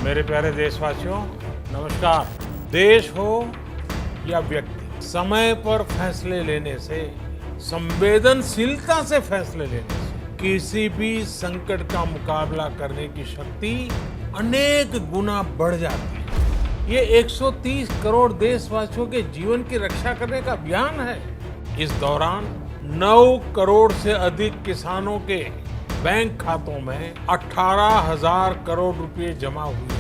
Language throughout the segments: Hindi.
मेरे प्यारे देशवासियों, नमस्कार। देश हो या व्यक्ति, समय पर फैसले लेने से, संवेदनशीलता से फैसले लेने से किसी भी संकट का मुकाबला करने की शक्ति अनेक गुना बढ़ जाती है। ये 130 करोड़ देशवासियों के जीवन की रक्षा करने का अभियान है। इस दौरान 9 करोड़ से अधिक किसानों के बैंक खातों में 18,000 करोड़ रुपए जमा हुए हैं।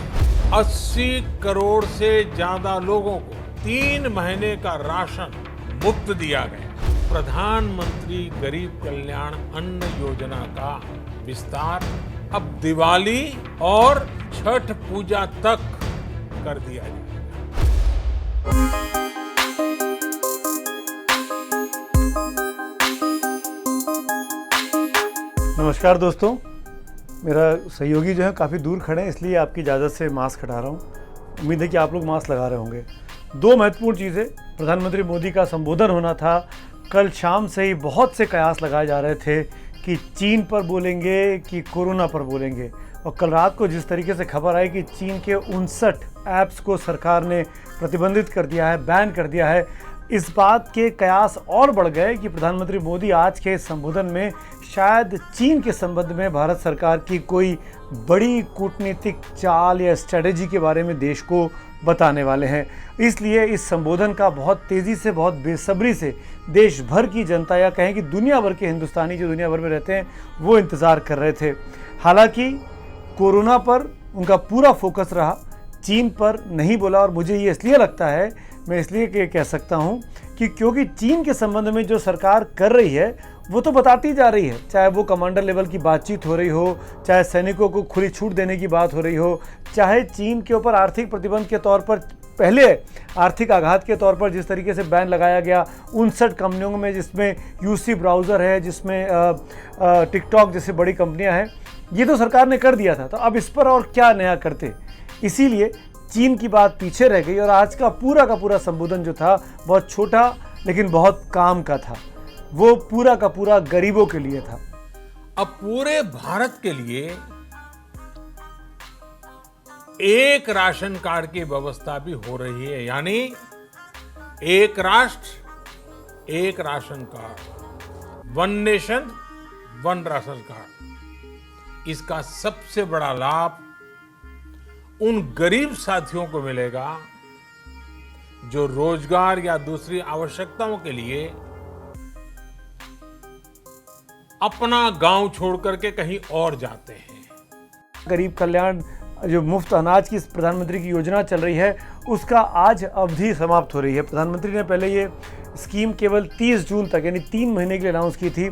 80 करोड़ से ज्यादा लोगों को 3 महीने का राशन मुफ्त दिया गया। प्रधानमंत्री गरीब कल्याण अन्न योजना का विस्तार अब दिवाली और छठ पूजा तक कर दिया जाएगा। नमस्कार दोस्तों, मेरा सहयोगी जो है काफ़ी दूर खड़े हैं, इसलिए आपकी इजाज़त से मास्क हटा रहा हूँ। उम्मीद है कि आप लोग मास्क लगा रहे होंगे। 2 महत्वपूर्ण चीज़ें, प्रधानमंत्री मोदी का संबोधन होना था। कल शाम से ही बहुत से कयास लगाए जा रहे थे कि चीन पर बोलेंगे कि कोरोना पर बोलेंगे, और कल रात को जिस तरीके से खबर आई कि चीन के 59 ऐप्स को सरकार ने प्रतिबंधित कर दिया है, बैन कर दिया है, इस बात के कयास और बढ़ गए कि प्रधानमंत्री मोदी आज के संबोधन में शायद चीन के संबंध में भारत सरकार की कोई बड़ी कूटनीतिक चाल या स्ट्रेटेजी के बारे में देश को बताने वाले हैं। इसलिए इस संबोधन का बहुत तेज़ी से, बहुत बेसब्री से देश भर की जनता, या कहें कि दुनिया भर के हिंदुस्तानी जो दुनिया भर में रहते हैं, वो इंतज़ार कर रहे थे। हालांकि कोरोना पर उनका पूरा फोकस रहा, चीन पर नहीं बोला। और मुझे ये इसलिए लगता है, मैं इसलिए कह सकता हूँ कि क्योंकि चीन के संबंध में जो सरकार कर रही है वो तो बताती जा रही है, चाहे वो कमांडर लेवल की बातचीत हो रही हो, चाहे सैनिकों को खुली छूट देने की बात हो रही हो, चाहे चीन के ऊपर आर्थिक प्रतिबंध के तौर पर, पहले आर्थिक आघात के तौर पर जिस तरीके से बैन लगाया गया 59 कंपनियों में, जिसमें यूसी ब्राउज़र है, जिसमें टिकटॉक जैसी बड़ी कंपनियां हैं, ये तो सरकार ने कर दिया था। तो अब इस पर और क्या नया करते, इसीलिए चीन की बात पीछे रह गई। और आज का पूरा संबोधन जो था बहुत छोटा लेकिन बहुत काम का था। वो पूरा का पूरा गरीबों के लिए था। अब पूरे भारत के लिए एक राशन कार्ड की व्यवस्था भी हो रही है, यानी एक राष्ट्र एक ration card, one nation one ration card. इसका सबसे बड़ा लाभ उन गरीब साथियों को मिलेगा जो रोजगार या दूसरी आवश्यकताओं के लिए अपना गांव छोड़ करके कहीं और जाते हैं। गरीब कल्याण जो मुफ्त अनाज की प्रधानमंत्री की योजना चल रही है, उसका आज अवधि समाप्त हो रही है। प्रधानमंत्री ने पहले ये स्कीम केवल 30 जून तक, यानी 3 महीने के लिए अनाउंस की थी,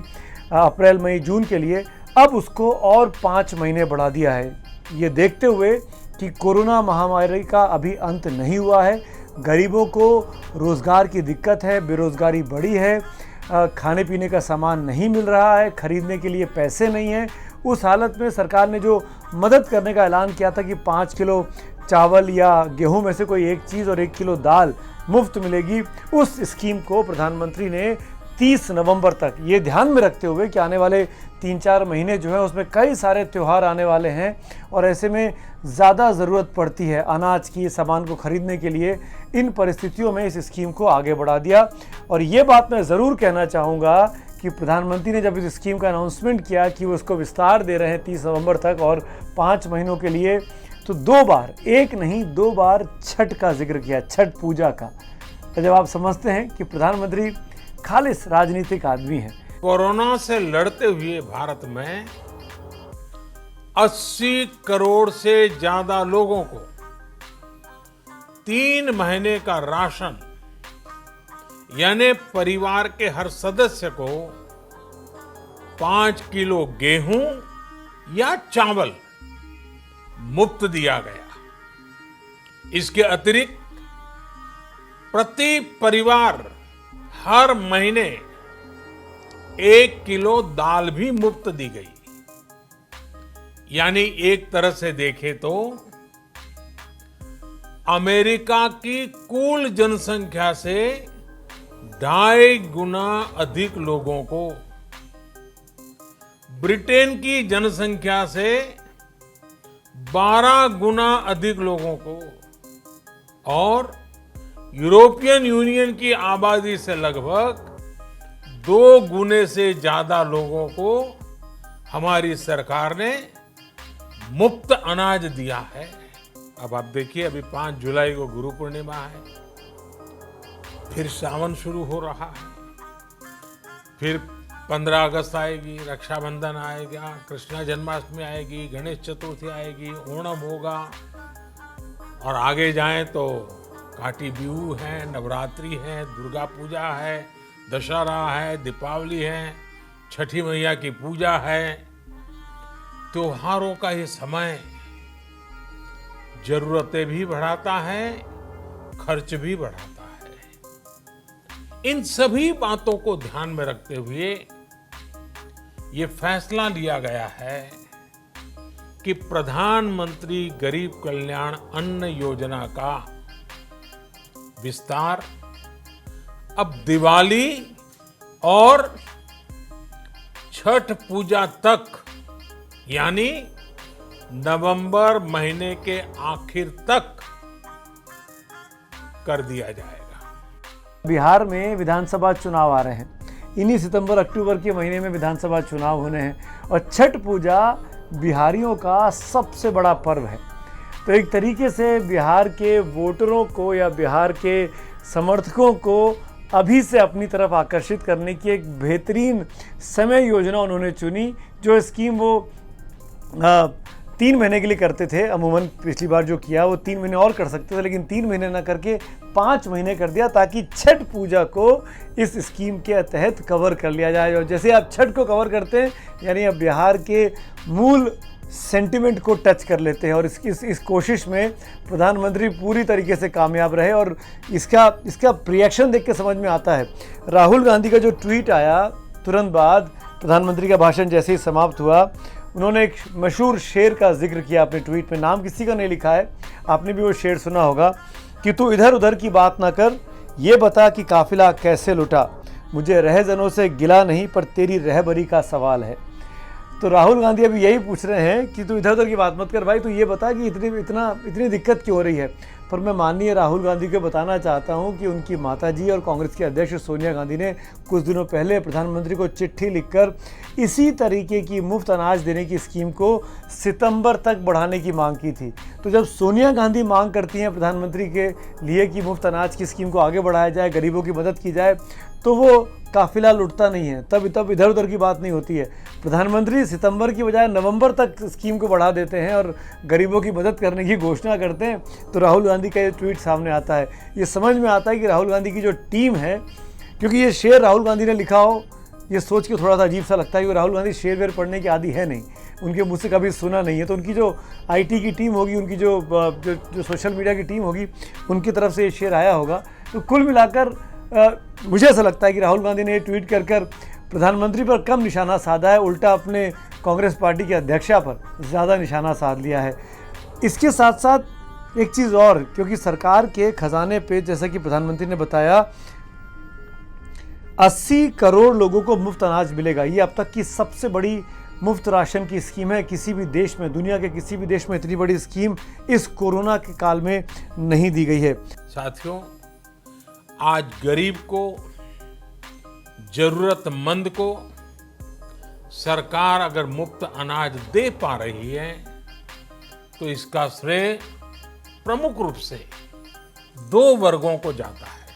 अप्रैल मई जून के लिए। अब उसको और 5 महीने बढ़ा दिया है, ये देखते हुए कि कोरोना महामारी का अभी अंत नहीं हुआ है। गरीबों को रोज़गार की दिक्कत है, बेरोज़गारी बढ़ी है, खाने पीने का सामान नहीं मिल रहा है, खरीदने के लिए पैसे नहीं हैं। उस हालत में सरकार ने जो मदद करने का ऐलान किया था कि 5 किलो चावल या गेहूं में से कोई एक चीज़ और 1 किलो दाल मुफ्त मिलेगी, उस स्कीम को प्रधानमंत्री ने 30 नवंबर तक, ये ध्यान में रखते हुए कि आने वाले 3-4 महीने जो है उसमें कई सारे त्यौहार आने वाले हैं और ऐसे में ज़्यादा ज़रूरत पड़ती है अनाज की, सामान को खरीदने के लिए, इन परिस्थितियों में इस स्कीम को आगे बढ़ा दिया। और ये बात मैं ज़रूर कहना चाहूँगा कि प्रधानमंत्री ने जब इस स्कीम का अनाउंसमेंट किया कि वो इसको विस्तार दे रहे हैं 30 नवंबर तक और 5 महीनों के लिए, तो 2 बार, एक नहीं 2 बार छठ का जिक्र किया, छठ पूजा का। तो जब आप समझते हैं कि प्रधानमंत्री खालिस राजनीतिक आदमी हैं। कोरोना से लड़ते हुए भारत में 80 करोड़ से ज्यादा लोगों को 3 महीने का राशन, यानी परिवार के हर सदस्य को 5 किलो गेहूं या चावल मुफ्त दिया गया। इसके अतिरिक्त प्रति परिवार हर महीने 1 किलो दाल भी मुफ्त दी गई। यानी एक तरह से देखें तो अमेरिका की कुल जनसंख्या से 2.5 गुना अधिक लोगों को, ब्रिटेन की जनसंख्या से 12 गुना अधिक लोगों को और यूरोपियन यूनियन की आबादी से लगभग 2 गुने से ज्यादा लोगों को हमारी सरकार ने मुफ्त अनाज दिया है। अब आप देखिए, अभी 5 जुलाई को गुरु पूर्णिमा है, फिर सावन शुरू हो रहा है, फिर 15 अगस्त आएगी, रक्षाबंधन आएगा, कृष्णा जन्माष्टमी आएगी, गणेश चतुर्थी आएगी, ओणम होगा और आगे जाएं तो काटी बिहू है, नवरात्रि है, दुर्गा पूजा है, दशहरा है, दीपावली है, छठी मैया की पूजा है। त्योहारों का ये समय जरूरतें भी बढ़ाता है, खर्च भी बढ़ाता है। इन सभी बातों को ध्यान में रखते हुए ये फैसला लिया गया है कि प्रधानमंत्री गरीब कल्याण अन्न योजना का विस्तार अब दिवाली और छठ पूजा तक, यानी नवंबर महीने के आखिर तक कर दिया जाएगा। बिहार में विधानसभा चुनाव आ रहे हैं, इन्हीं सितंबर अक्टूबर के महीने में विधानसभा चुनाव होने हैं और छठ पूजा बिहारियों का सबसे बड़ा पर्व है। तो एक तरीके से बिहार के वोटरों को या बिहार के समर्थकों को अभी से अपनी तरफ आकर्षित करने की एक बेहतरीन समय योजना उन्होंने चुनी। जो स्कीम वो 3 महीने के लिए करते थे, अमूमन पिछली बार जो किया वो 3 महीने और कर सकते थे, लेकिन 3 महीने ना करके 5 महीने कर दिया ताकि छठ पूजा को इस स्कीम के तहत कवर कर लिया जाए। और जैसे आप छठ को कवर करते हैं, यानी अब बिहार के मूल सेंटिमेंट को टच कर लेते हैं और इस कोशिश में प्रधानमंत्री पूरी तरीके से कामयाब रहे। और इसका रिएक्शन देख के समझ में आता है। राहुल गांधी का जो ट्वीट आया तुरंत बाद प्रधानमंत्री का भाषण जैसे ही समाप्त हुआ, उन्होंने एक मशहूर शेर का जिक्र किया अपने ट्वीट में। नाम किसी का नहीं लिखा है, आपने भी वो शेर सुना होगा कि तू इधर उधर की बात ना कर, ये बता कि काफिला कैसे लुटा, मुझे रहजनों से गिला नहीं पर तेरी रहबरी का सवाल है। तो राहुल गांधी अभी यही पूछ रहे हैं कि तू इधर उधर की बात मत कर भाई, तू ये बता कि इतनी दिक्कत क्यों हो रही है। पर मैं माननीय राहुल गांधी को बताना चाहता हूं कि उनकी माताजी और कांग्रेस की अध्यक्ष सोनिया गांधी ने कुछ दिनों पहले प्रधानमंत्री को चिट्ठी लिखकर इसी तरीके की मुफ्त अनाज देने की स्कीम को सितंबर तक बढ़ाने की मांग की थी। तो जब सोनिया गांधी मांग करती हैं प्रधानमंत्री के लिए कि मुफ्त अनाज की स्कीम को आगे बढ़ाया जाए, गरीबों की मदद की जाए, तो वो काफिला लुटता नहीं है, तब इधर उधर की बात नहीं होती है। प्रधानमंत्री सितंबर की बजाय नवंबर तक स्कीम को बढ़ा देते हैं और गरीबों की मदद करने की घोषणा करते हैं। तो राहुल गांधी का ये ट्वीट सामने आता है। ये समझ में आता है कि राहुल गांधी की जो टीम है, क्योंकि ये शेर राहुल गांधी ने लिखा हो, ये सोच के थोड़ा सा अजीब सा लगता है कि राहुल गांधी शेर वेर पढ़ने के आदी है नहीं, उनके मुँह से कभी सुना नहीं है। तो उनकी जो IT की टीम होगी, उनकी जो सोशल मीडिया की टीम होगी, उनकी तरफ से ये शेर आया होगा। तो कुल मिलाकर मुझे ऐसा लगता है कि राहुल गांधी ने ये ट्वीट कर प्रधानमंत्री पर कम निशाना साधा है, उल्टा अपने कांग्रेस पार्टी की अध्यक्षा पर ज़्यादा निशाना साध लिया है। इसके साथ साथ एक चीज़ और, क्योंकि सरकार के खजाने पे, जैसा कि प्रधानमंत्री ने बताया, 80 करोड़ लोगों को मुफ्त अनाज मिलेगा। ये अब तक की सबसे बड़ी मुफ्त राशन की स्कीम है। किसी भी देश में, दुनिया के किसी भी देश में इतनी बड़ी स्कीम इस कोरोना के काल में नहीं दी गई है। साथियों, आज गरीब को, जरूरतमंद को सरकार अगर मुफ्त अनाज दे पा रही है तो इसका श्रेय प्रमुख रूप से 2 वर्गों को जाता है।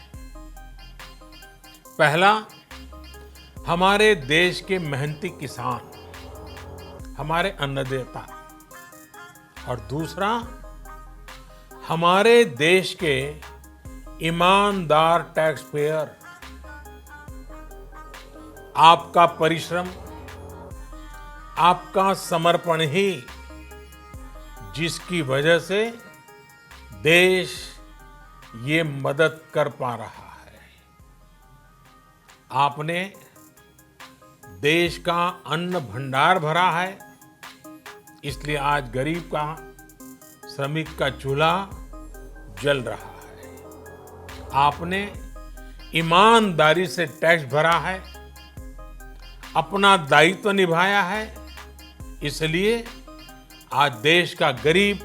पहला, हमारे देश के मेहनती किसान, हमारे अन्नदाता, और दूसरा हमारे देश के ईमानदार टैक्स पेयर। आपका परिश्रम, आपका समर्पण ही जिसकी वजह से देश ये मदद कर पा रहा है। आपने देश का अन्न भंडार भरा है, इसलिए आज गरीब का, श्रमिक का चूल्हा जल रहा है। आपने ईमानदारी से टैक्स भरा है, अपना दायित्व निभाया है, इसलिए आज देश का गरीब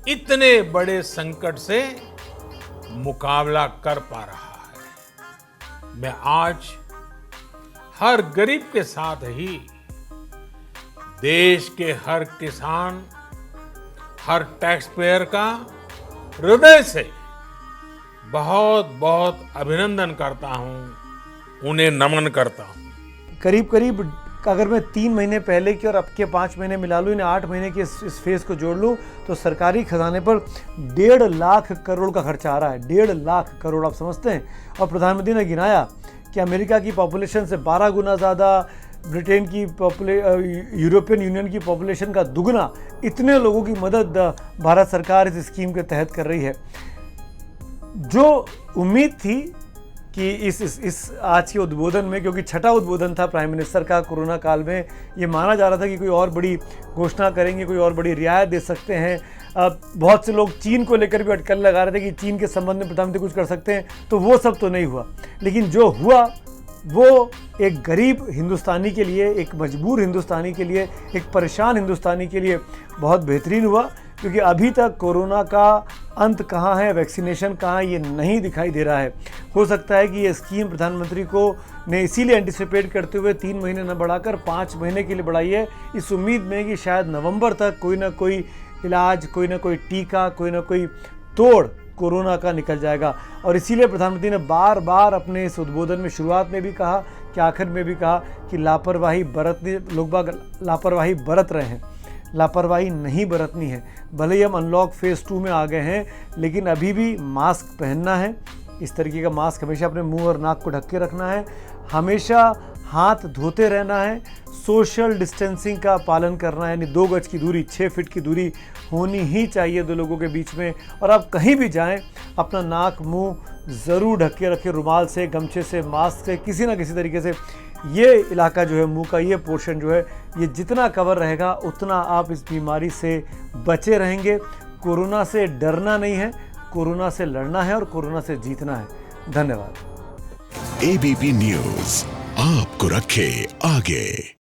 इतने बड़े संकट से मुकाबला कर पा रहा है। मैं आज हर गरीब के साथ ही देश के हर किसान, हर टैक्स पेयर का हृदय से बहुत बहुत अभिनंदन करता हूं, उन्हें नमन करता हूं। करीब करीब अगर मैं 3 महीने पहले की और अब के 5 महीने मिला लूँ, इन्हें 8 महीने के इस फेज को जोड़ लूँ तो सरकारी खजाने पर 1.5 लाख करोड़ का खर्चा आ रहा है। 1.5 लाख करोड़, आप समझते हैं। और प्रधानमंत्री ने गिनाया कि अमेरिका की पॉपुलेशन से 12 गुना ज़्यादा, ब्रिटेन की यूरोपियन यूनियन की पॉपुलेशन का दुगना, इतने लोगों की मदद भारत सरकार इस स्कीम के तहत कर रही है। जो उम्मीद थी कि इस आज के उद्बोधन में, क्योंकि छठा उद्बोधन था प्राइम मिनिस्टर का कोरोना काल में, ये माना जा रहा था कि कोई और बड़ी घोषणा करेंगे, कोई और बड़ी रियायत दे सकते हैं। बहुत से लोग चीन को लेकर भी अटकल लगा रहे थे कि चीन के संबंध में प्रधानमंत्री कुछ कर सकते हैं, तो वो सब तो नहीं हुआ। लेकिन जो हुआ वो एक गरीब हिंदुस्तानी के लिए, एक मजबूर हिंदुस्तानी के लिए, एक परेशान हिंदुस्तानी के लिए बहुत बेहतरीन हुआ। क्योंकि अभी तक कोरोना का अंत कहाँ है, वैक्सीनेशन कहाँ है, ये नहीं दिखाई दे रहा है। हो सकता है कि ये स्कीम प्रधानमंत्री को ने इसीलिए एंटिसिपेट करते हुए 3 महीने न बढ़ाकर 5 महीने के लिए बढ़ाई है, इस उम्मीद में कि शायद नवंबर तक कोई ना कोई इलाज, कोई ना कोई टीका, कोई ना कोई तोड़ कोरोना का निकल जाएगा। और इसीलिए प्रधानमंत्री ने बार बार अपने इस उद्बोधन में शुरुआत में भी कहा कि आखिर में भी कहा कि लापरवाही बरतने, लोग बाग लापरवाही बरत रहे हैं, लापरवाही नहीं बरतनी है। भले ही हम अनलॉक फेज़ 2 में आ गए हैं, लेकिन अभी भी मास्क पहनना है। इस तरीके का मास्क हमेशा अपने मुंह और नाक को ढक के रखना है, हमेशा हाथ धोते रहना है, सोशल डिस्टेंसिंग का पालन करना है, यानी 2 गज की दूरी, 6 फीट की दूरी होनी ही चाहिए 2 लोगों के बीच में। और आप कहीं भी जाएं, अपना नाक मुंह ज़रूर ढक के रखें, रुमाल से, गमछे से, मास्क से, किसी ना किसी तरीके से। ये इलाका जो है, मुंह का ये पोर्शन जो है, ये जितना कवर रहेगा उतना आप इस बीमारी से बचे रहेंगे। कोरोना से डरना नहीं है, कोरोना से लड़ना है और कोरोना से जीतना है। धन्यवाद। एबीपी न्यूज़ आपको रखे आगे।